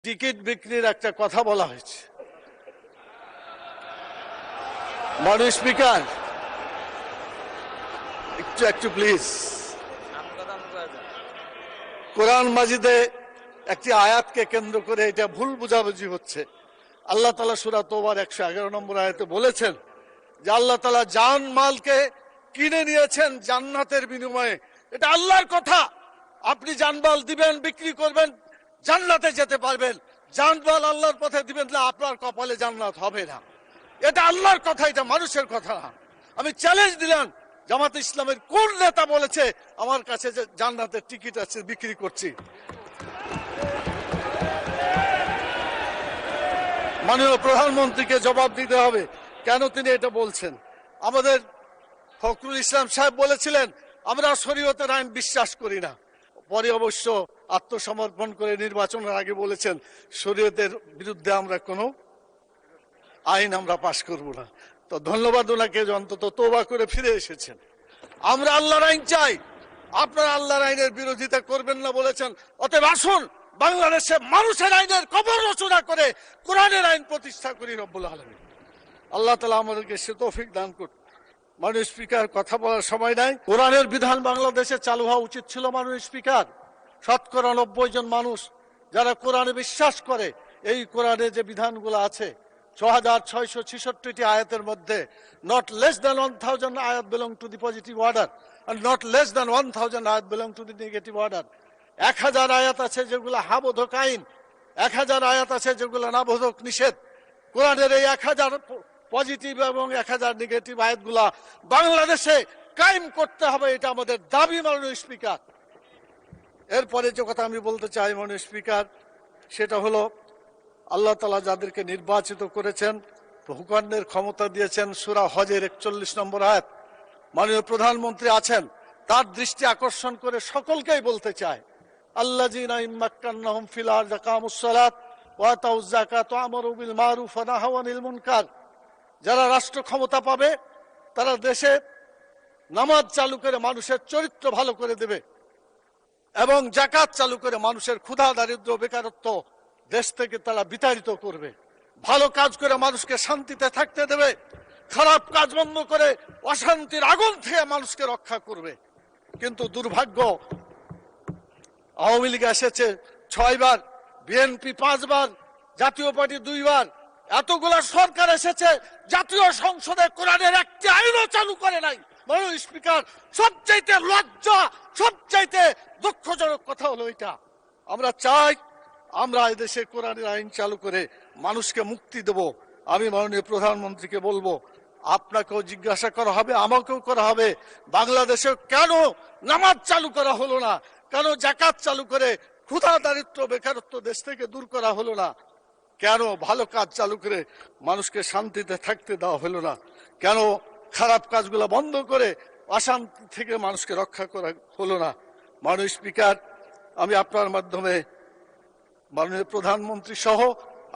Ticket বিক্রির একটা কথা বলা হয়েছে। মাননীয় স্পিকার, একটু প্লিজ। কোরআন মাজিদে একটি আয়াতকে কেন্দ্র করে এটা ভুল বুঝাবুঝি হচ্ছে। আল্লাহ তাআলা সূরা তওবার 111 নম্বর আয়াতে বলেছেন যে আল্লাহ তাআলা জান মালকে কিনে নিয়েছেন জান্নাতের বিনিময়ে। এটা আল্লাহর কথা। আপনি জানমাল দিবেন, বিক্রি করবেন, জান্নাতে যেতে পারবেন। জানমাল আল্লাহর পথে দিবেন না, আপনার কপালে জান্নাত হবে না। এটা আল্লাহর কথা, এটা মানুষের কথা না। আমি চ্যালেঞ্জ দিলাম, জামাত ইসলামের কোন নেতা বলেছে আমার কাছে যে জান্নাতের টিকিট আছে বিক্রি করছি? মাননীয় প্রধানমন্ত্রীকে জবাব দিতে হবে কেন তিনি এটা বলছেন। আমাদের ফখরুল ইসলাম সাহেব বলেছিলেন আমরা শরীয়তের আইন বিশ্বাস করি না, পরে অবশ্য আত্মসমর্পণ করে নির্বাচনের আগে বলেছেন শরীয়তের বিরুদ্ধে আমরা কোনো আইন আমরা পাশ করব না। তো ধন্যবাদ ওনাকে, অন্তত তওবা করে ফিরে এসেছেন। আমরা আল্লাহর আইন চাই, আপনারা আল্লাহর আইনের বিরোধিতা করবেন না বলেছেন। অতএব আসুন বাংলাদেশে মানুষের আইনের কবর রচনা করে কোরআনের আইন প্রতিষ্ঠা করি রব্বুল আলামিন। আল্লাহ তাআলা আমাদেরকে সে তৌফিক দান করুন। মাননীয় স্পিকার, কথা বলার সময় নাই। কোরআনের বিধান বাংলাদেশে চালু হওয়া উচিত ছিল মাননীয় স্পিকার। শতকরা 90 জন মানুষ যারা কোরআনে বিশ্বাস করে, এই কোরআনে যে বিধানগুলো আছে 6666টি আয়াতের মধ্যে not less than 1000 ayat belong to the positive order and not less than 1000 ayat belong to the negative order। 1000 আয়াত আছে যেগুলো হাবোধক আইন, 1000 আয়াত আছে যেগুলো নাবোধক নিষেধ। কোরআনের এই 1000 পজিটিভ এবং 1000 নেগেটিভ আয়াতগুলা বাংলাদেশে কায়েম করতে হবে, এটা আমাদের দাবি মাননীয় স্পিকার। এরপরে যে কথা আমি বলতে চাই মাননীয় স্পিকার, সেটা হলো আল্লাহ তাআলা যাদেরকে নির্বাচিত করেছেন, হুকুমের ক্ষমতা দিয়েছেন, সূরা হজের 41 নম্বর আয়াত। মাননীয় প্রধানমন্ত্রী আছেন, তার দৃষ্টি আকর্ষণ করে সকলকেই বলতে চায় আল্লাযীনা ইম্মাক্কান্নাহুম ফিল আরদি আকামুস সালাত ওয়া আতাউয যাকাত ওয়া আমারু বিল মারুফ ওয়া নাহাউ আনিল মুনকার। যারা রাষ্ট্র ক্ষমতা পাবে তারা দেশে নামাজ চালু করে মানুষের চরিত্র ভালো করে দেবে এবং যাকাত চালু করে মানুষের ক্ষুধা দারিদ্র্য বেকারত্ব দেশ থেকে তারা বিতাড়িত করবে। ভালো কাজ করে মানুষকে শান্তিতে থাকতে দেবে, খারাপ কাজ বন্ধ করে অশান্তির আগুন থেকে মানুষকে রক্ষা করবে। কিন্তু দুর্ভাগ্য, আওয়ামী লীগ এসেছে 6 বার, বিএনপি 5 বার, জাতীয় পার্টি 2 বার, এতগুলা সরকার এসেছে, জাতীয় সংসদে কোরআনের একটি আইনও চালু করে নাই। মাননীয় স্পিকার, সবচাইতে লজ্জা, সবচাইতে দুঃখজনক কথা হলো এটা। আমরা চাই আমরা এদেশে কোরআনের আইন চালু করে মানুষকে মুক্তি দেব। আমি মাননীয় প্রধানমন্ত্রীকে বলবো, আপনাকেও জিজ্ঞাসা করা হবে, আমাকেও করা হবে, বাংলাদেশে কেন নামাজ চালু করা হলো না, কেন যাকাত চালু করে ক্ষুধা দারিদ্র্য বেকারত্ব দেশ থেকে দূর করা হলো না, কেন ভালো কাজ চালু করে মানুষকে শান্তিতে থাকতে দেওয়া হলো না, কেন খারাপ কাজগুলো বন্ধ করে অশান্তি থেকে মানুষকে রক্ষা করা হলো না। মাননীয় স্পিকার, আমি আপনার মাধ্যমে মাননীয় প্রধানমন্ত্রী সহ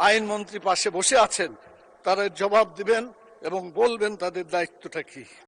আইনমন্ত্রী পাশে বসে আছেন, তারা জবাব দিবেন এবং বলবেন তাদের দায়িত্বটা কি।